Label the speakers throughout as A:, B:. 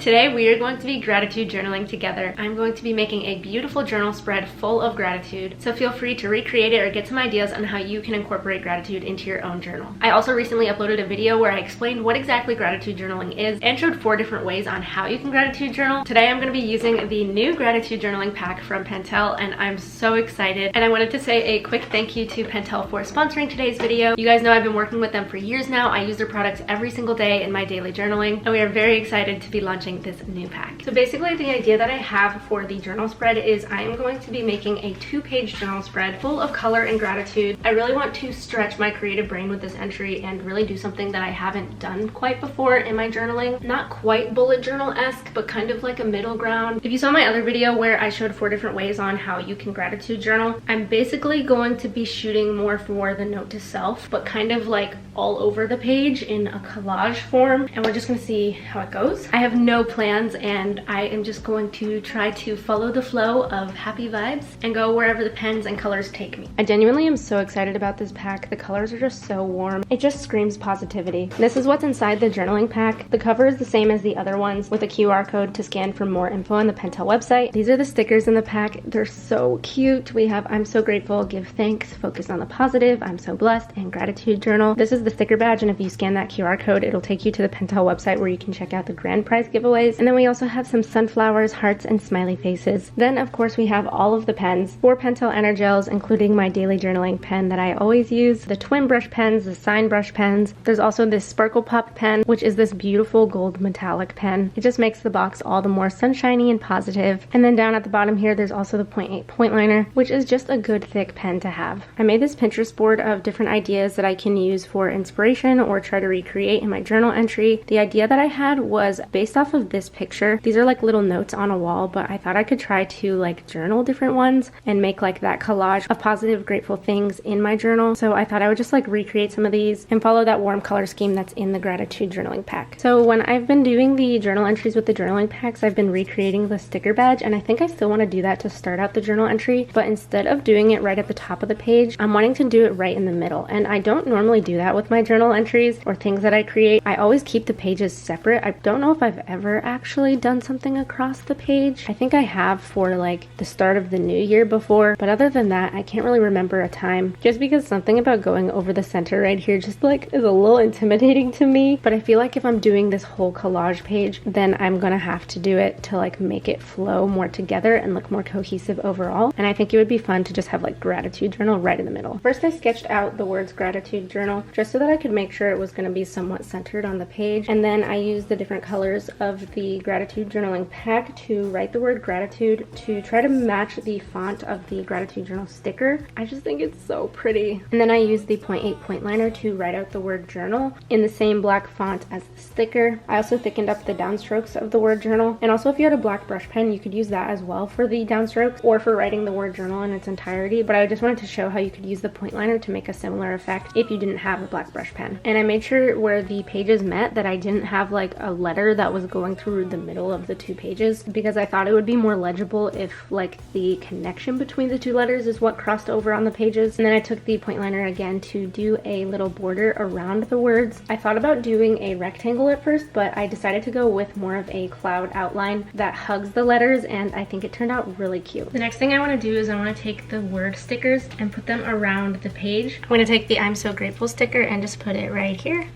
A: Today we are going to be gratitude journaling together. I'm going to be making a beautiful journal spread full of gratitude, so feel free to recreate it or get some ideas on how you can incorporate gratitude into your own journal. I also recently uploaded a video where I explained what exactly gratitude journaling is and showed 4 different ways on how you can gratitude journal. Today I'm going to be using the new gratitude journaling pack from Pentel, and I'm so excited. And I wanted to say a quick thank you to Pentel for sponsoring today's video. You guys know I've been working with them for years now. I use their products every single day in my daily journaling, and we are very excited to be launching this new pack. So basically the idea that I have for the journal spread is I am going to be making a 2-page journal spread full of color and gratitude. I really want to stretch my creative brain with this entry and really do something that I haven't done quite before in my journaling. Not quite bullet journal-esque, but kind of like a middle ground. If you saw my other video where I showed 4 different ways on how you can gratitude journal, I'm basically going to be shooting more for the note to self, but kind of like all over the page in a collage form, and we're just gonna see how it goes. I have no plans, and I am just going to try to follow the flow of happy vibes and go wherever the pens and colors take me. I genuinely am so excited about this pack. The colors are just so warm. It just screams positivity. This is what's inside the journaling pack. The cover is the same as the other ones with a QR code to scan for more info on the Pentel website. These are the stickers in the pack. They're so cute. We have I'm so grateful, give thanks, focus on the positive, I'm so blessed, and gratitude journal. This is the sticker badge, and if you scan that QR code, it'll take you to the Pentel website where you can check out the grand prize giveaways. And then we also have some sunflowers, hearts, and smiley faces. Then of course we have all of the pens. 4 Pentel Energels, including my daily journaling pen that I always use, the twin brush pens, the sign brush pens. There's also this Sparkle Pop pen, which is this beautiful gold metallic pen. It just makes the box all the more sunshiny and positive. And then down at the bottom here, there's also the 0.8 point liner, which is just a good thick pen to have. I made this Pinterest board of different ideas that I can use for inspiration or try to recreate in my journal entry. The idea that I had was based off of this picture. These are like little notes on a wall, but I thought I could try to like journal different ones and make like that collage of positive, grateful things in my journal. So I thought I would just like recreate some of these and follow that warm color scheme that's in the gratitude journaling pack. So when I've been doing the journal entries with the journaling packs, I've been recreating the sticker badge, and I think I still want to do that to start out the journal entry, but instead of doing it right at the top of the page, I'm wanting to do it right in the middle. And I don't normally do that with my journal entries or things that I create. I always keep the pages separate. I don't know if I've ever actually done something across the page. I think I have for like the start of the new year before, but other than that, I can't really remember a time, just because something about going over the center right here just like is a little intimidating to me. But I feel like if I'm doing this whole collage page, then I'm gonna have to do it to like make it flow more together and look more cohesive overall. And I think it would be fun to just have like gratitude journal right in the middle. First, I sketched out the words gratitude journal just so that I could make sure it was going to be somewhat centered on the page. And then I used the different colors of the gratitude journaling pack to write the word gratitude to try to match the font of the gratitude journal sticker. I just think it's so pretty. And then I used the 0.8 point liner to write out the word journal in the same black font as the sticker. I also thickened up the downstrokes of the word journal. And also if you had a black brush pen, you could use that as well for the downstrokes or for writing the word journal in its entirety. But I just wanted to show how you could use the point liner to make a similar effect if you didn't have a black brush pen. And I made sure where the pages met that I didn't have like a letter that was going through the middle of the 2 pages, because I thought it would be more legible if like the connection between the 2 letters is what crossed over on the pages. And then I took the point liner again to do a little border around the words. I thought about doing a rectangle at first, but I decided to go with more of a cloud outline that hugs the letters, and I think it turned out really cute. The next thing I want to do is I want to take the word stickers and put them around the page. I'm going to take the I'm so grateful sticker and just put it right here.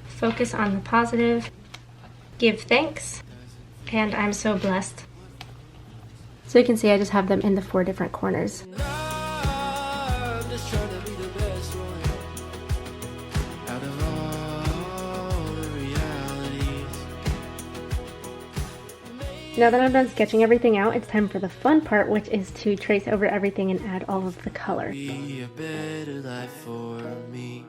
A: Focus on the positive, give thanks, and I'm so blessed. So you can see I just have them in the 4 different corners. Now that I'm done sketching everything out, it's time for the fun part, which is to trace over everything and add all of the color. Be a better life for me.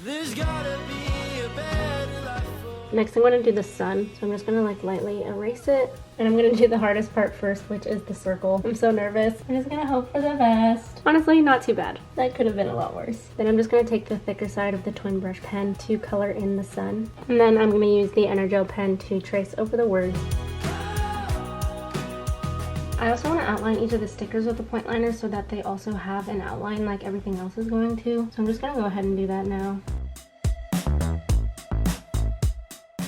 A: There's gotta be a better life for me. Next I'm going to do the sun, so I'm just going to like lightly erase it. And I'm going to do the hardest part first, which is the circle. I'm so nervous. I'm just going to hope for the best. Honestly, not too bad. That could have been a lot worse. Then I'm just going to take the thicker side of the twin brush pen to color in the sun. And then I'm going to use the Energel pen to trace over the words. I also want to outline each of the stickers with the point liner so that they also have an outline like everything else is going to. So I'm just going to go ahead and do that now.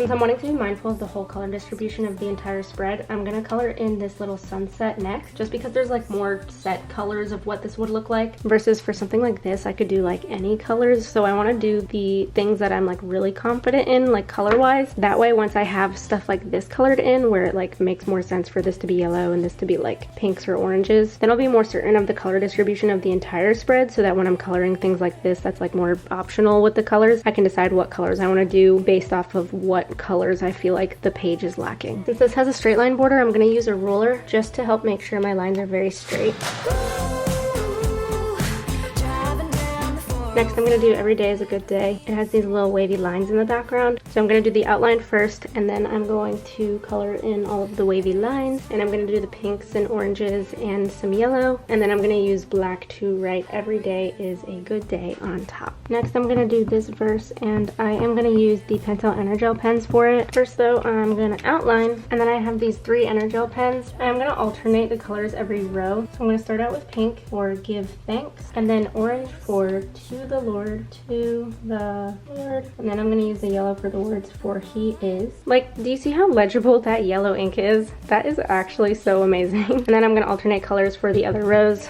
A: Since I'm wanting to be mindful of the whole color distribution of the entire spread, I'm gonna color in this little sunset next, just because there's like more set colors of what this would look like, versus for something like this, I could do like any colors. So I wanna do the things that I'm like really confident in, like color-wise. That way, once I have stuff like this colored in, where it like makes more sense for this to be yellow and this to be like pinks or oranges, then I'll be more certain of the color distribution of the entire spread, so that when I'm coloring things like this that's like more optional with the colors, I can decide what colors I want to do based off of what colors I feel like the page is lacking. Since this has a straight line border, I'm going to use a ruler just to help make sure my lines are very straight. Next, I'm going to do Every Day is a Good Day. It has these little wavy lines in the background. So I'm going to do the outline first, and then I'm going to color in all of the wavy lines. And I'm going to do the pinks and oranges and some yellow. And then I'm going to use black to write Every Day is a Good Day on top. Next, I'm going to do this verse, and I am going to use the Pentel Energel pens for it. First though, I'm going to outline, and then I have these 3 Energel pens. I'm going to alternate the colors every row. So I'm going to start out with pink for Give Thanks, and then orange for To the Lord, and then I'm going to use the yellow for the words For He Is. Like, do you see how legible that yellow ink is? That is actually so amazing. And then I'm going to alternate colors for the other rows.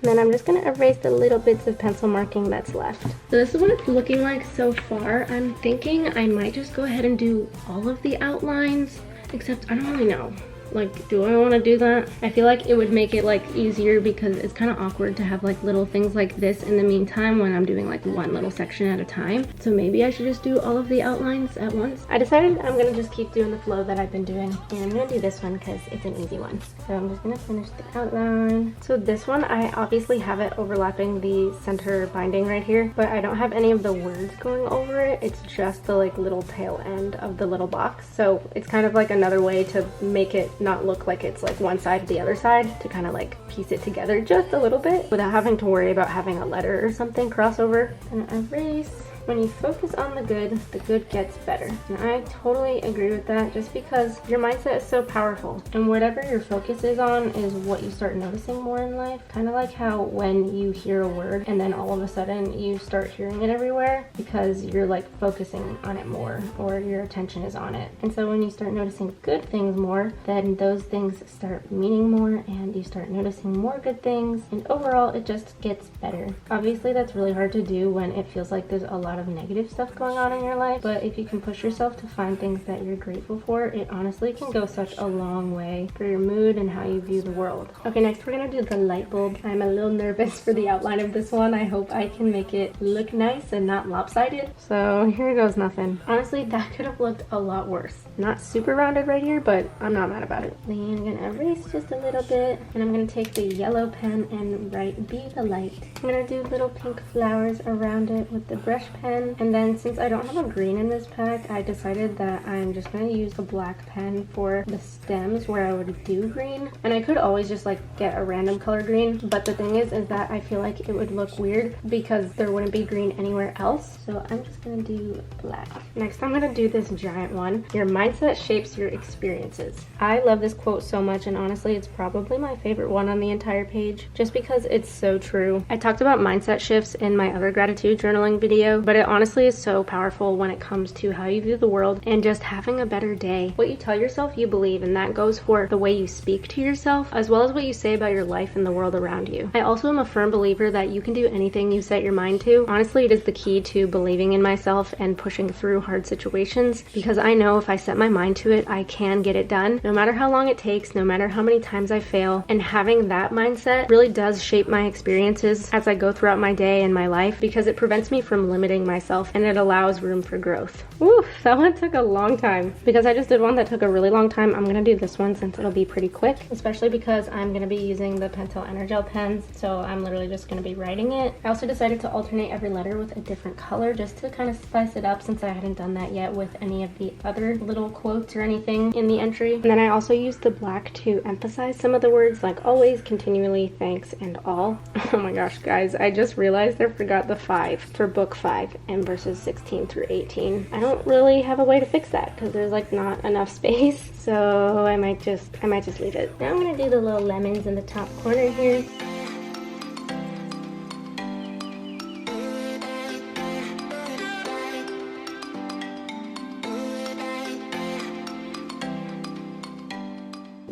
A: Then I'm just going to erase the little bits of pencil marking that's left. So this is what it's looking like so far. I'm thinking I might just go ahead and do all of the outlines, except I don't really know. Like, do I want to do that? I feel like it would make it like easier, because it's kind of awkward to have like little things like this in the meantime when I'm doing like one little section at a time. So maybe I should just do all of the outlines at once. I decided I'm gonna just keep doing the flow that I've been doing, and I'm gonna do this one because it's an easy one. So I'm just gonna finish the outline. So this one, I obviously have it overlapping the center binding right here, but I don't have any of the words going over it. It's just the like little tail end of the little box. So it's kind of like another way to make it not look like it's like one side to the other side, to kind of like piece it together just a little bit without having to worry about having a letter or something crossover. And erase. When you focus on the good gets better. And I totally agree with that, just because your mindset is so powerful. And whatever your focus is on is what you start noticing more in life. Kind of like how when you hear a word and then all of a sudden you start hearing it everywhere, because you're like focusing on it more, or your attention is on it. And so when you start noticing good things more, then those things start meaning more, and you start noticing more good things, and overall it just gets better. Obviously that's really hard to do when it feels like there's a lot of negative stuff going on in your life, but if you can push yourself to find things that you're grateful for, it honestly can go such a long way for your mood and how you view the world. Okay, next we're gonna do the light bulb. I'm a little nervous for the outline of this one. I hope I can make it look nice and not lopsided. So here goes nothing. Honestly, that could have looked a lot worse. Not super rounded right here, but I'm not mad about it. Then I'm gonna erase just a little bit, and I'm gonna take the yellow pen and write Be the Light. I'm gonna do little pink flowers around it with the brush pen. And then since I don't have a green in this pack, I decided that I'm just going to use a black pen for the stems where I would do green. And I could always just like get a random color green, but the thing is that I feel like it would look weird because there wouldn't be green anywhere else. So I'm just going to do black. Next, I'm going to do this giant one. Your mindset shapes your experiences. I love this quote so much, and honestly, it's probably my favorite one on the entire page, just because it's so true. I talked about mindset shifts in my other gratitude journaling video, but it honestly is so powerful when it comes to how you view the world and just having a better day. What you tell yourself you believe, and that goes for the way you speak to yourself, as well as what you say about your life and the world around you. I also am a firm believer that you can do anything you set your mind to. Honestly, it is the key to believing in myself and pushing through hard situations, because I know if I set my mind to it, I can get it done, no matter how long it takes, no matter how many times I fail. And having that mindset really does shape my experiences as I go throughout my day and my life, because it prevents me from limiting myself, and it allows room for growth. Woo, that one took a long time. Because I just did one that took a really long time, I'm gonna do this one since it'll be pretty quick, especially because I'm gonna be using the Pentel Energel pens, so I'm literally just gonna be writing it. I also decided to alternate every letter with a different color just to kind of spice it up, since I hadn't done that yet with any of the other little quotes or anything in the entry. And then I also used the black to emphasize some of the words, like always, continually, thanks, and all. Oh my gosh, guys, I just realized I forgot the 5 for book 5 and verses 16 through 18. I don't really have a way to fix that because there's like not enough space, so I might just leave it. Now I'm gonna do the little lemons in the top corner here.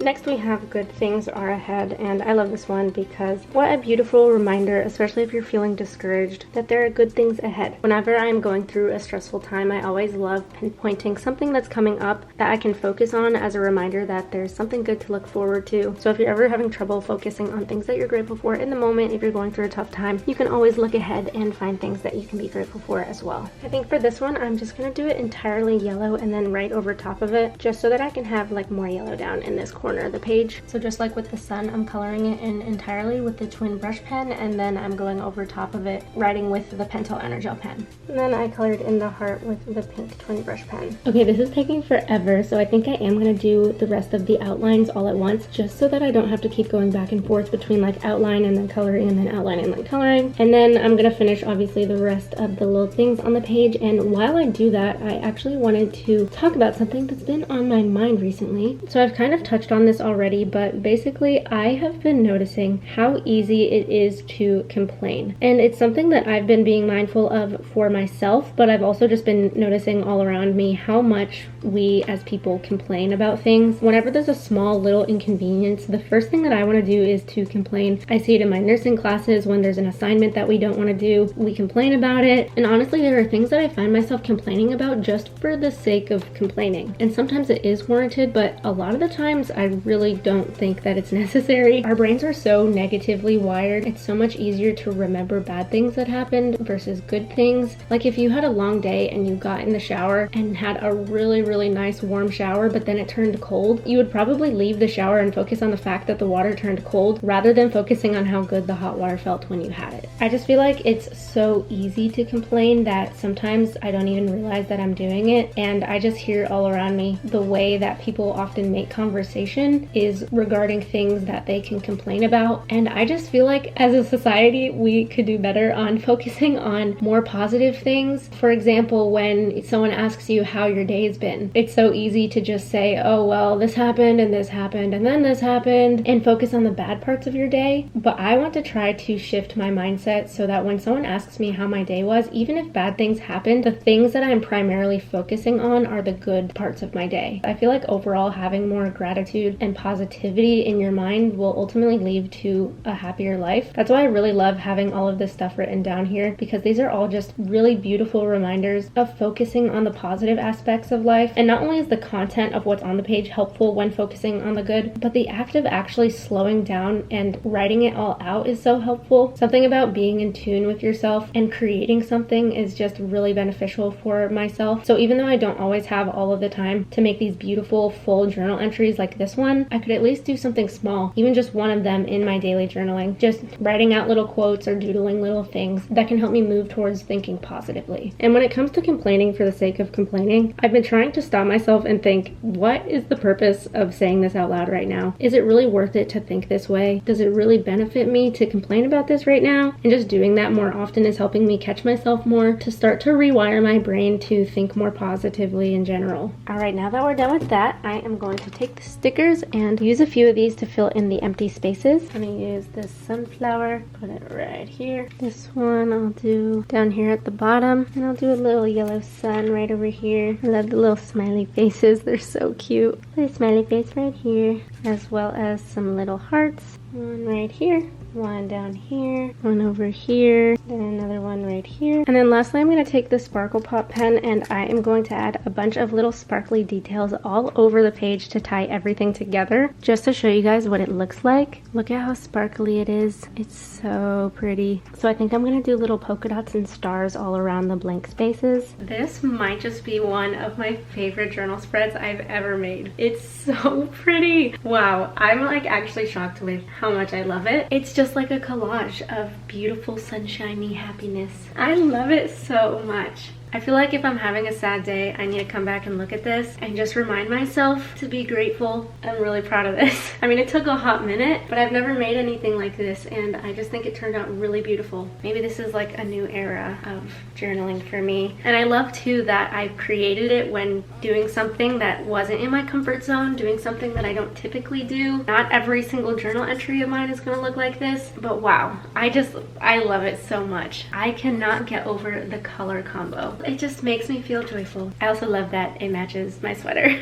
A: Next we have Good Things Are Ahead, and I love this one because what a beautiful reminder, especially if you're feeling discouraged, that there are good things ahead. Whenever I'm going through a stressful time, I always love pinpointing something that's coming up that I can focus on as a reminder that there's something good to look forward to. So if you're ever having trouble focusing on things that you're grateful for in the moment, if you're going through a tough time, you can always look ahead and find things that you can be grateful for as well. I think for this one, I'm just gonna do it entirely yellow and then right over top of it, just so that I can have like more yellow down in this corner of the page. So just like with the sun, I'm coloring it in entirely with the twin brush pen, and then I'm going over top of it, writing with the Pentel Energel pen. And then I colored in the heart with the pink twin brush pen. Okay, this is taking forever, so I think I am gonna do the rest of the outlines all at once, just so that I don't have to keep going back and forth between like outline and then coloring and then outline and then coloring. And then I'm gonna finish obviously the rest of the little things on the page. And while I do that, I actually wanted to talk about something that's been on my mind recently. So I've kind of touched on this already, but basically I have been noticing how easy it is to complain. And it's something that I've been being mindful of for myself, but I've also just been noticing all around me how much we as people complain about things. Whenever there's a small little inconvenience, the first thing that I want to do is to complain. I see it in my nursing classes when there's an assignment that we don't want to do. We complain about it. And honestly, there are things that I find myself complaining about just for the sake of complaining. And sometimes it is warranted, but a lot of the times I really don't think that it's necessary. Our brains are so negatively wired. It's so much easier to remember bad things that happened versus good things. Like if you had a long day and you got in the shower and had a really nice warm shower, but then it turned cold, you would probably leave the shower and focus on the fact that the water turned cold rather than focusing on how good the hot water felt when you had it. I just feel like it's so easy to complain that sometimes I don't even realize that I'm doing it. And I just hear all around me the way that people often make conversation is regarding things that they can complain about. And I just feel like as a society, we could do better on focusing on more positive things. For example, when someone asks you how your day's been, it's so easy to just say, oh, well, this happened and this happened and then this happened, and focus on the bad parts of your day. But I want to try to shift my mindset so that when someone asks me how my day was, even if bad things happened, the things that I'm primarily focusing on are the good parts of my day. I feel like overall having more gratitude and positivity in your mind will ultimately lead to a happier life. That's why I really love having all of this stuff written down here, because these are all just really beautiful reminders of focusing on the positive aspects of life. And not only is the content of what's on the page helpful when focusing on the good, but the act of actually slowing down and writing it all out is so helpful. Something about being in tune with yourself and creating something is just really beneficial for myself. So even though I don't always have all of the time to make these beautiful full journal entries like this one, I could at least do something small, even just one of them in my daily journaling, just writing out little quotes or doodling little things that can help me move towards thinking positively. And when it comes to complaining for the sake of complaining, I've been trying to stop myself and think, what is the purpose of saying this out loud right now? Is it really worth it to think this way? Does it really benefit me to complain about this right now? And just doing that more often is helping me catch myself more, to start to rewire my brain to think more positively in general. All right, now that we're done with that, I am going to take the stickers and use a few of these to fill in the empty spaces. I'm gonna use this sunflower, put it right here. This one I'll do down here at the bottom, and I'll do a little yellow sun right over here. I love the little smiley faces, they're so cute. Put a smiley face right here, as well as some little hearts. One right here, one down here, one over here, then another one right here. And then lastly, I'm going to take the Sparkle Pop pen and I am going to add a bunch of little sparkly details all over the page to tie everything together, just to show you guys what it looks like. Look at how sparkly it is. It's so pretty. So I think I'm going to do little polka dots and stars all around the blank spaces. This might just be one of my favorite journal spreads I've ever made. It's so pretty. Wow, I'm like actually shocked with how much I love it. It's just like a collage of beautiful sunshiny happiness. I love it so much. I feel like if I'm having a sad day, I need to come back and look at this and just remind myself to be grateful. I'm really proud of this. I mean, it took a hot minute, but I've never made anything like this, and I just think it turned out really beautiful. Maybe this is like a new era of journaling for me. And I love too that I created it when doing something that wasn't in my comfort zone, doing something that I don't typically do. Not every single journal entry of mine is gonna look like this, but wow, I love it so much. I cannot get over the color combo. It just makes me feel joyful. I also love that it matches my sweater.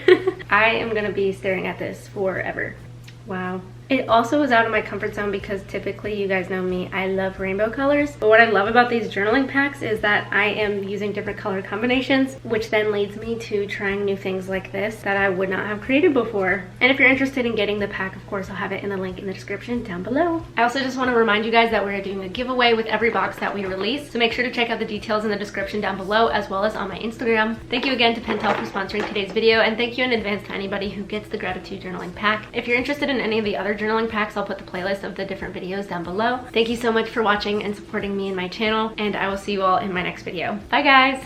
A: I am gonna be staring at this forever. Wow. It also was out of my comfort zone because typically, you guys know me, I love rainbow colors. But what I love about these journaling packs is that I am using different color combinations, which then leads me to trying new things like this that I would not have created before. And if you're interested in getting the pack, of course, I'll have it in the link in the description down below. I also just want to remind you guys that we're doing a giveaway with every box that we release, so make sure to check out the details in the description down below, as well as on my Instagram. Thank you again to Pentel for sponsoring today's video, and thank you in advance to anybody who gets the gratitude journaling pack. If you're interested in any of the other journaling packs, I'll put the playlist of the different videos down below. Thank you so much for watching and supporting me and my channel, and I will see you all in my next video. Bye guys!